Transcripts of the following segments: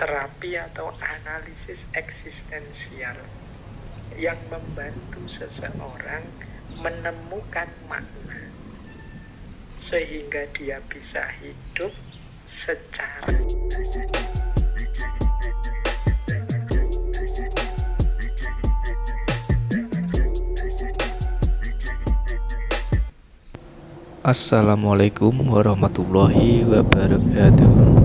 terapi atau analisis eksistensial yang membantu seseorang menemukan makna sehingga dia bisa hidup secara Assalamualaikum warahmatullahi wabarakatuh.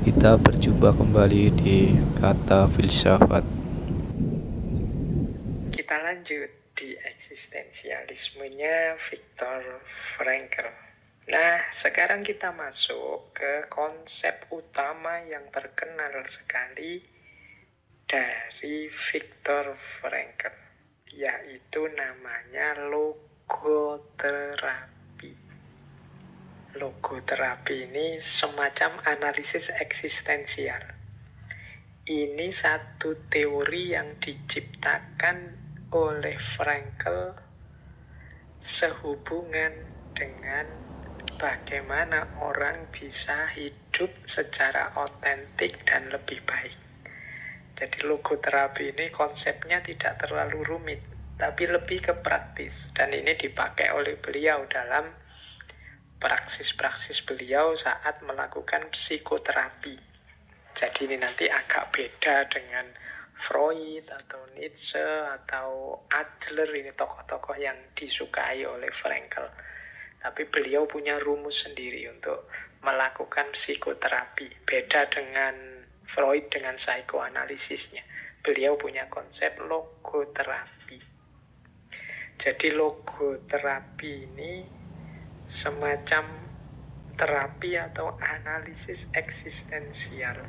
Kita berjumpa kembali di Kata Filsafat. Kita lanjut di eksistensialismenya Viktor Frankl. Nah, sekarang kita masuk ke konsep utama yang terkenal sekali dari Viktor Frankl, yaitu namanya logoterapi. Logoterapi ini semacam analisis eksistensial. Ini satu teori yang diciptakan oleh Frankl sehubungan dengan bagaimana orang bisa hidup secara otentik dan lebih baik. Jadi logoterapi ini konsepnya tidak terlalu rumit, tapi lebih ke praktis. Dan ini dipakai oleh beliau dalam praksis-praksis beliau saat melakukan psikoterapi. Jadi ini nanti agak beda dengan Freud atau Nietzsche atau Adler, ini tokoh-tokoh yang disukai oleh Frankl. Tapi beliau punya rumus sendiri untuk melakukan psikoterapi. Beda dengan Freud dengan psikoanalisisnya. Beliau punya konsep logoterapi. Jadi logoterapi ini semacam terapi atau analisis eksistensial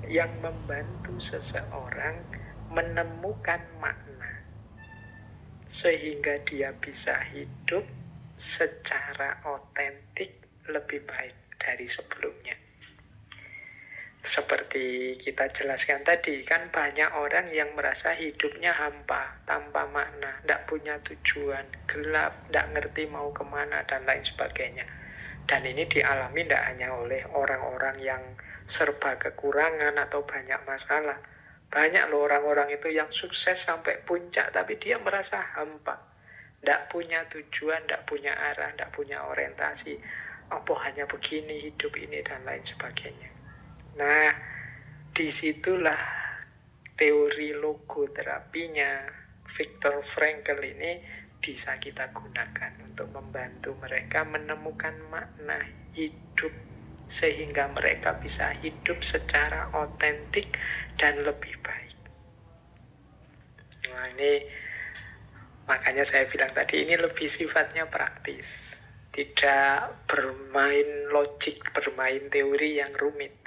yang membantu seseorang menemukan makna sehingga dia bisa hidup secara otentik lebih baik dari sebelumnya. Seperti kita jelaskan tadi, kan banyak orang yang merasa hidupnya hampa, tanpa makna, tidak punya tujuan, gelap, tidak ngerti mau kemana, dan lain sebagainya. Dan ini dialami tidak hanya oleh orang-orang yang serba kekurangan atau banyak masalah. Banyak loh orang-orang itu yang sukses sampai puncak, tapi dia merasa hampa. Tidak punya tujuan, tidak punya arah, tidak punya orientasi. Apa hanya begini hidup ini, dan lain sebagainya. Nah, disitulah teori logoterapinya Viktor Frankl ini bisa kita gunakan untuk membantu mereka menemukan makna hidup sehingga mereka bisa hidup secara otentik dan lebih baik. Nah, ini makanya saya bilang tadi ini lebih sifatnya praktis, tidak bermain logik, bermain teori yang rumit.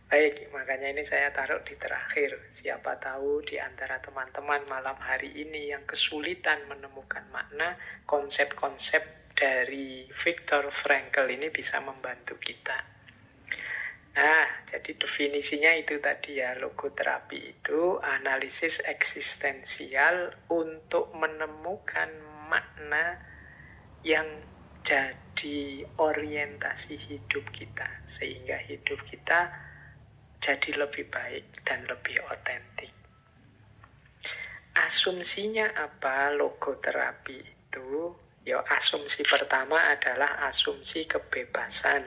Baik, makanya ini saya taruh di terakhir. Siapa tahu di antara teman-teman malam hari ini yang kesulitan menemukan makna, konsep-konsep dari Viktor Frankl ini bisa membantu kita. Nah, jadi definisinya itu tadi ya, logoterapi itu analisis eksistensial untuk menemukan makna yang jadi orientasi hidup kita, sehingga hidup kita jadi lebih baik dan lebih otentik. Asumsinya apa logoterapi itu? Ya, asumsi pertama adalah asumsi kebebasan.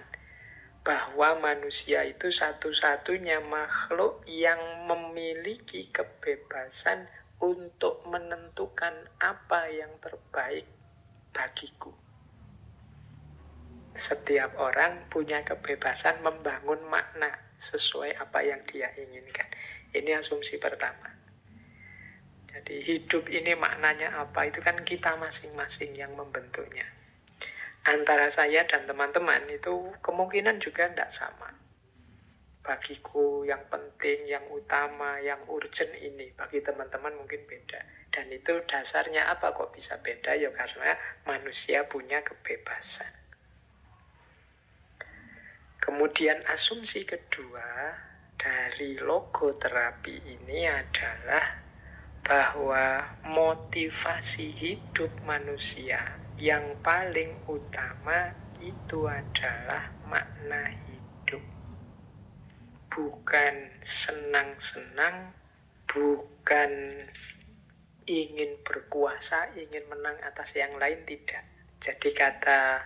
Bahwa manusia itu satu-satunya makhluk yang memiliki kebebasan untuk menentukan apa yang terbaik bagiku. Setiap orang punya kebebasan membangun makna sesuai apa yang dia inginkan. Ini asumsi pertama. Jadi hidup ini maknanya apa, itu kan kita masing-masing yang membentuknya. Antara saya dan teman-teman itu kemungkinan juga tidak sama. Bagiku yang penting, yang utama, yang urgent ini, bagi teman-teman mungkin beda. Dan itu dasarnya apa kok bisa beda? Ya karena manusia punya kebebasan. Kemudian asumsi kedua dari logoterapi ini adalah bahwa motivasi hidup manusia yang paling utama itu adalah makna hidup. bukan senang-senang, bukan ingin berkuasa, ingin menang atas yang lain, tidak. Jadi kata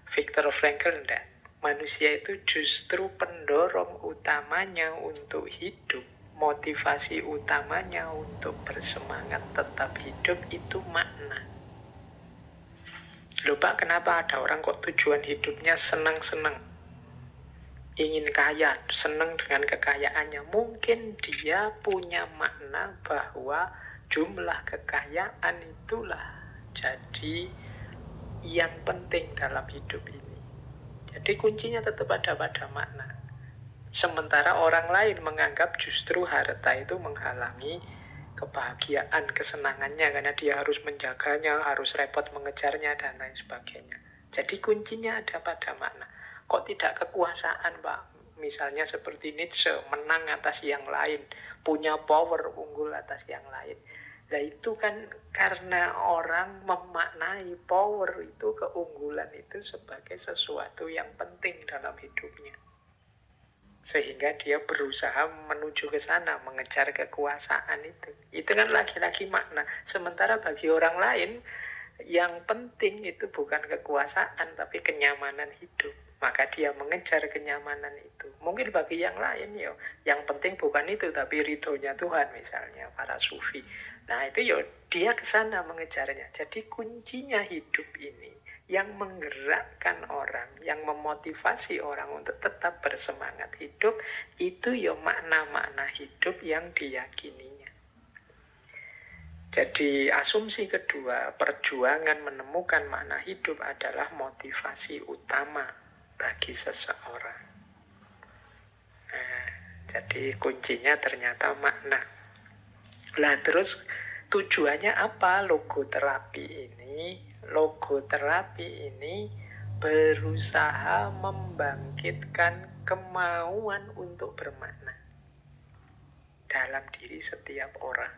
Viktor Frankl, enggak. Manusia itu justru pendorong utamanya untuk hidup, motivasi utamanya untuk bersemangat tetap hidup itu makna. Loh Pak, kenapa ada orang kok tujuan hidupnya senang-senang, ingin kaya, senang dengan kekayaannya? Mungkin dia punya makna bahwa jumlah kekayaan itulah jadi yang penting dalam hidup ini. Jadi kuncinya tetap ada pada makna. Sementara orang lain menganggap justru harta itu menghalangi kebahagiaan, kesenangannya, karena dia harus menjaganya, harus repot mengejarnya, dan lain sebagainya. Jadi kuncinya ada pada makna. Kok tidak kekuasaan, Pak? Misalnya seperti Nietzsche, menang atas yang lain, punya power unggul atas yang lain. Nah itu kan karena orang memaknai power itu, keunggulan itu sebagai sesuatu yang penting dalam hidupnya. Sehingga dia berusaha menuju ke sana, mengejar kekuasaan itu. Itu kan lagi-lagi makna. Sementara bagi orang lain, yang penting itu bukan kekuasaan, tapi kenyamanan hidup. Maka dia mengejar kenyamanan itu. Mungkin bagi yang lain, yang penting bukan itu, tapi ridhonya Tuhan, misalnya para sufi. Nah itu dia ke sana mengejarnya. Jadi kuncinya hidup ini, yang menggerakkan orang, yang memotivasi orang untuk tetap bersemangat hidup, itu makna-makna hidup yang diyakininya. Jadi asumsi kedua, perjuangan menemukan makna hidup adalah motivasi utama bagi seseorang. Nah, jadi kuncinya ternyata makna. Lah terus tujuannya apa logoterapi ini? Logoterapi ini berusaha membangkitkan kemauan untuk bermakna dalam diri setiap orang.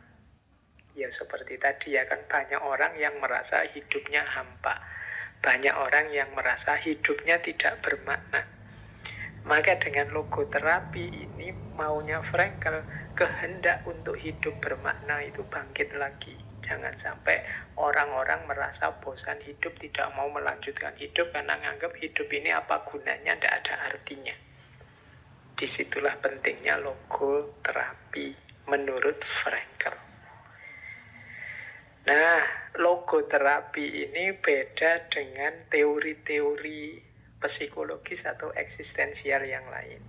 Ya seperti tadi ya kan, banyak orang yang merasa hidupnya hampa, banyak orang yang merasa hidupnya tidak bermakna. Maka dengan logoterapi ini maunya Frankl, kehendak untuk hidup bermakna itu bangkit lagi. Jangan sampai orang-orang merasa bosan hidup, tidak mau melanjutkan hidup karena menganggap hidup ini apa gunanya, tidak ada artinya. Disitulah pentingnya logoterapi menurut Frankl. Nah, logoterapi ini beda dengan teori-teori psikologis atau eksistensial yang lain.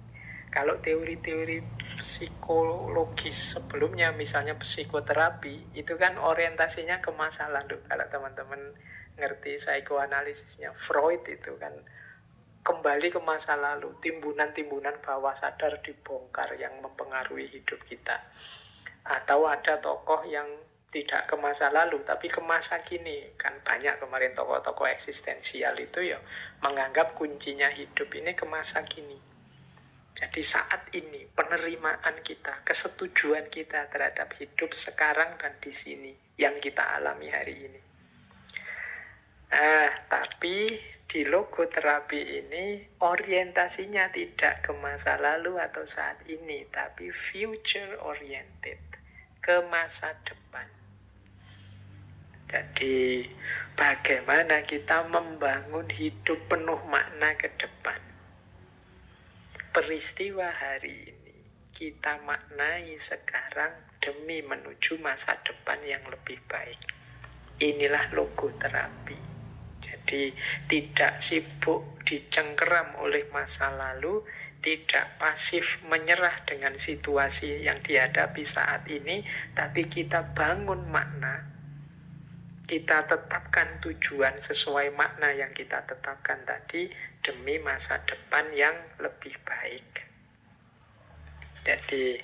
Kalau teori-teori psikologis sebelumnya, misalnya psikoterapi, itu kan orientasinya ke masa lalu. Kalau teman-teman ngerti psikoanalisisnya Freud, itu kan kembali ke masa lalu, timbunan-timbunan bawah sadar dibongkar yang mempengaruhi hidup kita. Atau ada tokoh yang tidak ke masa lalu, tapi ke masa kini. Kan banyak kemarin tokoh-tokoh eksistensial itu menganggap kuncinya hidup ini ke masa kini. Jadi saat ini, penerimaan kita, kesetujuan kita terhadap hidup sekarang dan di sini, yang kita alami hari ini. Tapi di logoterapi ini, orientasinya tidak ke masa lalu atau saat ini, tapi future oriented, ke masa depan. Jadi bagaimana kita membangun hidup penuh makna ke depan. Peristiwa hari ini kita maknai sekarang demi menuju masa depan yang lebih baik. Inilah logoterapi. Jadi tidak sibuk dicengkeram oleh masa lalu, tidak pasif menyerah dengan situasi yang dihadapi saat ini, tapi kita bangun makna. Kita tetapkan tujuan sesuai makna yang kita tetapkan tadi demi masa depan yang lebih baik. Jadi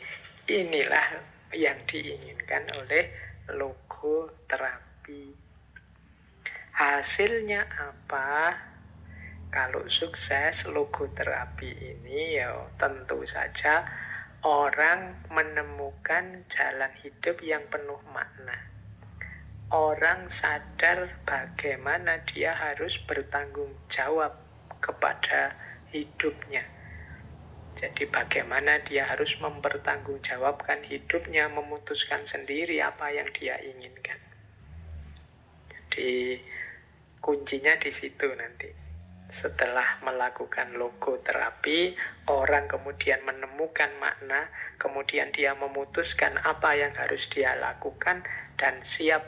inilah yang diinginkan oleh logoterapi. Hasilnya apa? Kalau sukses logoterapi ini tentu saja orang menemukan jalan hidup yang penuh makna. Orang sadar bagaimana dia harus bertanggung jawab kepada hidupnya. Jadi bagaimana dia harus mempertanggungjawabkan hidupnya, memutuskan sendiri apa yang dia inginkan. Jadi kuncinya di situ nanti. Setelah melakukan logoterapi, orang kemudian menemukan makna, kemudian dia memutuskan apa yang harus dia lakukan dan siap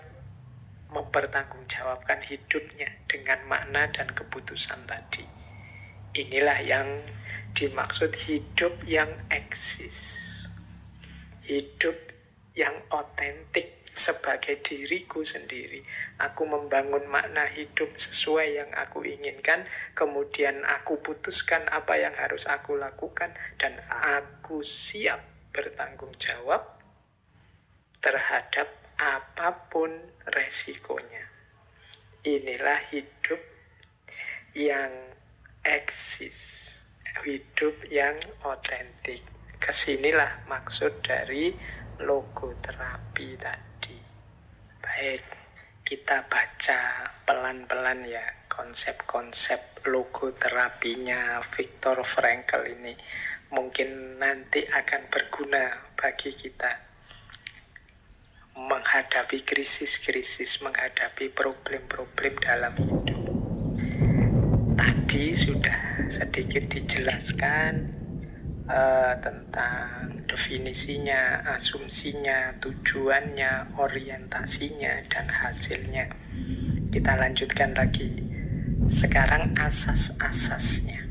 mempertanggungjawabkan hidupnya dengan makna dan keputusan tadi. Inilah yang dimaksud hidup yang eksis, hidup yang otentik sebagai diriku sendiri. Aku membangun makna hidup sesuai yang aku inginkan, kemudian aku putuskan apa yang harus aku lakukan, dan aku siap bertanggung jawab terhadap apapun resikonya. Inilah hidup yang eksis, hidup yang otentik. Kesinilah maksud dari logoterapi tadi. Baik, kita baca pelan-pelan ya konsep-konsep logoterapinya Viktor Frankl ini. Mungkin nanti akan berguna bagi kita menghadapi krisis-krisis, menghadapi problem-problem dalam hidup. Tadi sudah sedikit dijelaskan tentang definisinya, asumsinya, tujuannya, orientasinya, dan hasilnya. Kita lanjutkan lagi. Sekarang asas-asasnya.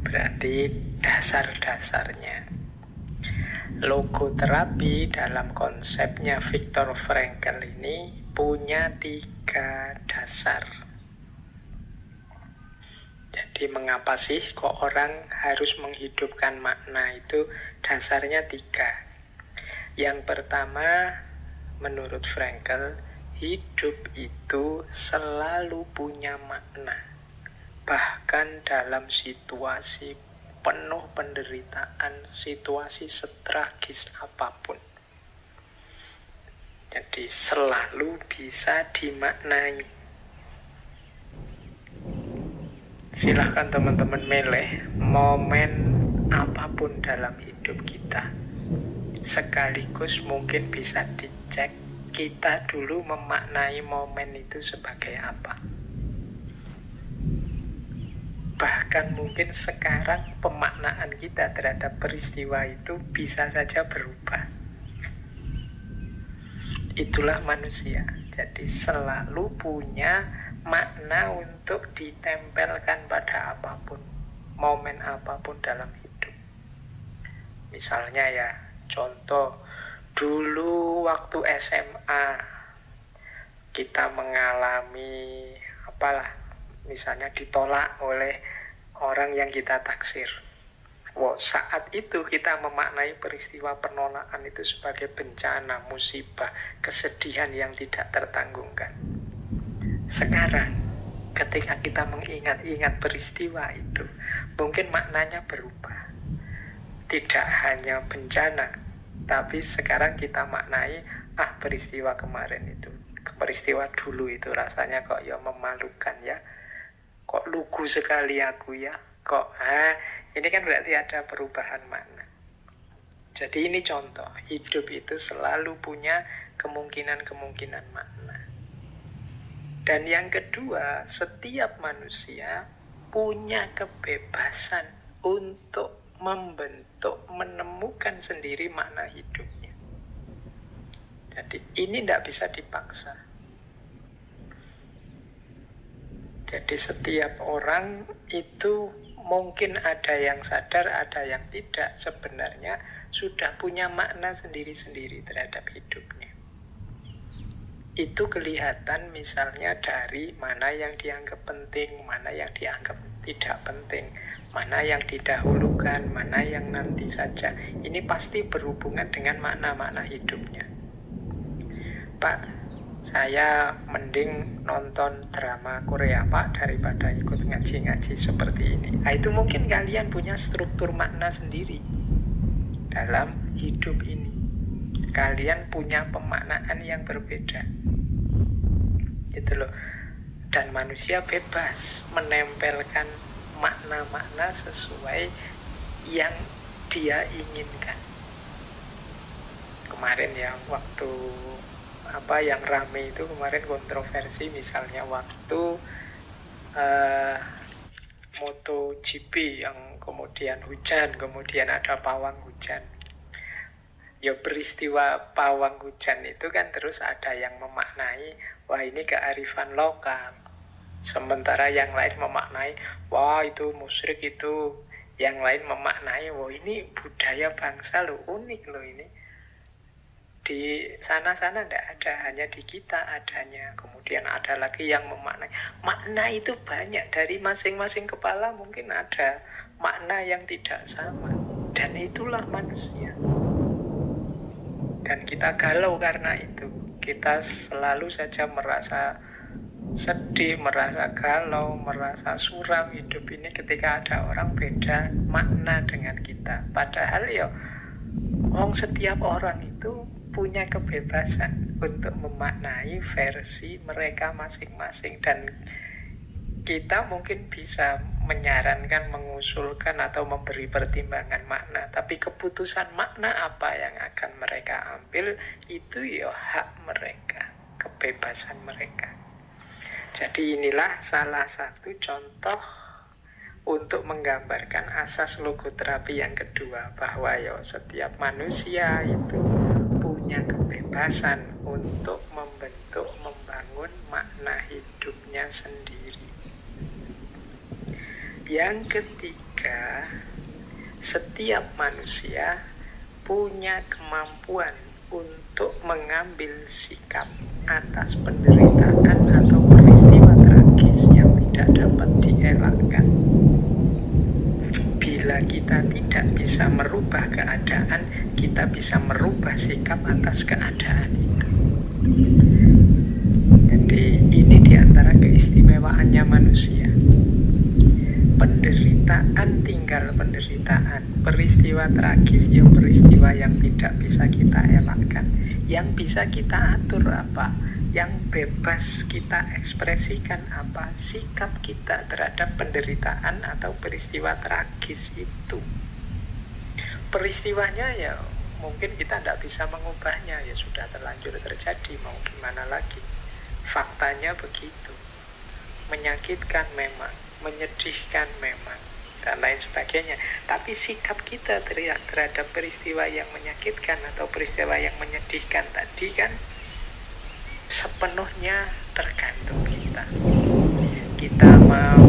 Berarti dasar-dasarnya. Logoterapi dalam konsepnya Viktor Frankl ini punya 3 dasar. Jadi mengapa sih kok orang harus menghidupkan makna itu? Dasarnya 3. Yang pertama, menurut Frankl, hidup itu selalu punya makna. Bahkan dalam situasi penuh penderitaan, situasi setragis apapun. Jadi selalu bisa dimaknai. Silahkan teman-teman milih momen apapun dalam hidup kita. Sekaligus mungkin bisa dicek kita dulu memaknai momen itu sebagai apa. Bahkan mungkin sekarang pemaknaan kita terhadap peristiwa itu bisa saja berubah. Itulah manusia. Jadi selalu punya makna untuk ditempelkan pada apapun, momen apapun dalam hidup. Misalnya ya, contoh dulu waktu SMA kita mengalami misalnya ditolak oleh orang yang kita taksir. Saat itu kita memaknai peristiwa penolakan itu sebagai bencana, musibah, kesedihan yang tidak tertanggungkan. Sekarang, ketika kita mengingat-ingat peristiwa itu, mungkin maknanya berubah. Tidak hanya bencana, tapi sekarang kita maknai, peristiwa kemarin itu, peristiwa dulu itu rasanya kok ya memalukan ya. Kok lugu sekali aku ya. Ini kan berarti ada perubahan makna. Jadi ini contoh, hidup itu selalu punya kemungkinan-kemungkinan makna. Dan yang kedua, setiap manusia punya kebebasan untuk membentuk, menemukan sendiri makna hidupnya. Jadi ini tidak bisa dipaksa. Jadi setiap orang itu mungkin ada yang sadar, ada yang tidak. Sebenarnya sudah punya makna sendiri-sendiri terhadap hidupnya. Itu kelihatan misalnya dari mana yang dianggap penting, mana yang dianggap tidak penting, mana yang didahulukan, mana yang nanti saja. Ini pasti berhubungan dengan makna-makna hidupnya. Pak, saya mending nonton drama Korea Pak daripada ikut ngaji-ngaji seperti ini. Itu mungkin kalian punya struktur makna sendiri dalam hidup ini. Kalian punya pemaknaan yang berbeda. Gitu loh. Dan manusia bebas menempelkan makna-makna sesuai yang dia inginkan. Kemarin ya, waktu yang rame itu kemarin kontroversi, misalnya waktu MotoGP yang kemudian hujan, kemudian ada pawang hujan. Ya peristiwa pawang hujan itu kan terus ada yang memaknai, wah ini kearifan lokal. Sementara yang lain memaknai, wah itu musyrik itu. Yang lain memaknai, wah ini budaya bangsa loh, unik loh ini. Di sana-sana tidak ada, hanya di kita adanya. Kemudian ada lagi yang memaknai. Makna itu banyak, dari masing-masing kepala mungkin ada makna yang tidak sama. Dan itulah manusia. Dan kita galau karena itu. Kita selalu saja merasa sedih, merasa galau, merasa suram hidup ini ketika ada orang beda makna dengan kita. Padahal ya, setiap orang itu punya kebebasan untuk memaknai versi mereka masing-masing, dan kita mungkin bisa menyarankan, mengusulkan atau memberi pertimbangan makna, tapi keputusan makna apa yang akan mereka ambil itu ya hak mereka, kebebasan mereka. Jadi inilah salah satu contoh untuk menggambarkan asas logoterapi yang kedua, bahwa ya setiap manusia itu punya kebebasan untuk membentuk, membangun makna hidupnya sendiri. Yang ketiga, setiap manusia punya kemampuan untuk mengambil sikap atas penderitaan atau peristiwa tragis yang tidak dapat dielakkan. Bila kita tidak bisa merubah keadaan, kita bisa merubah sikap atas keadaan itu. Jadi ini diantara keistimewaannya manusia. Penderitaan tinggal penderitaan, peristiwa tragis ya peristiwa yang tidak bisa kita elakkan. Yang bisa kita atur apa? Yang bebas kita ekspresikan apa? Sikap kita terhadap penderitaan atau peristiwa tragis itu. Peristiwanya ya mungkin kita tidak bisa mengubahnya, ya sudah terlanjur terjadi, mau gimana lagi. Faktanya begitu. Menyakitkan memang, menyedihkan memang, dan lain sebagainya. Tapi sikap kita terhadap peristiwa yang menyakitkan atau peristiwa yang menyedihkan tadi kan sepenuhnya tergantung kita. Kita mau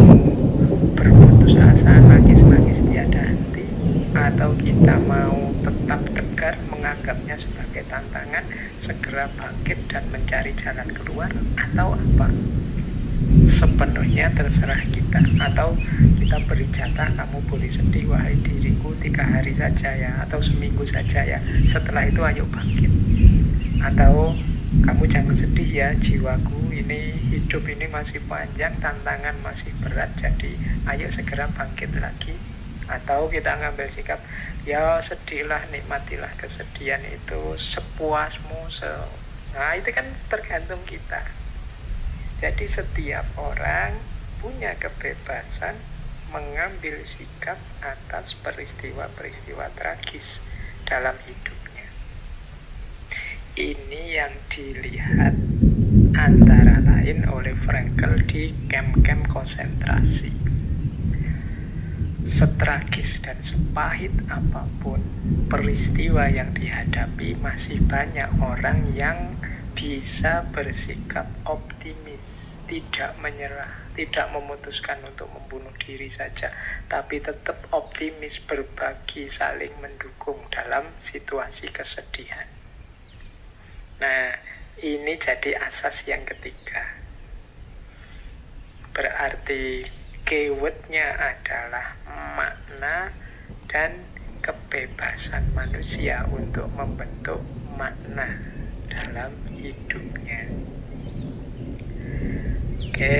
berputus asa, nangis-nangis tiada henti, atau kita mau tetap tegar, menganggapnya sebagai tantangan, segera bangkit dan mencari jalan keluar, atau apa? Sepenuhnya terserah kita. Atau kita beri jatah, kamu boleh sedih wahai diriku 3 hari saja ya, atau seminggu saja ya, setelah itu ayo bangkit. Atau kamu jangan sedih ya jiwaku, ini hidup ini masih panjang, tantangan masih berat, jadi ayo segera bangkit lagi. Atau kita ngambil sikap, ya sedihlah, nikmatilah kesedihan itu sepuasmu. Nah itu kan tergantung kita. Jadi setiap orang punya kebebasan mengambil sikap atas peristiwa-peristiwa tragis dalam hidupnya. Ini yang dilihat antara lain oleh Frankl di kamp-kamp konsentrasi. Setragis dan sepahit apapun peristiwa yang dihadapi, masih banyak orang yang bisa bersikap optimis, tidak menyerah, tidak memutuskan untuk membunuh diri saja, tapi tetap optimis, berbagi, saling mendukung dalam situasi kesedihan. Nah, ini jadi asas yang ketiga. Berarti keywordnya adalah makna dan kebebasan manusia untuk membentuk makna dalam hidupnya. Oke,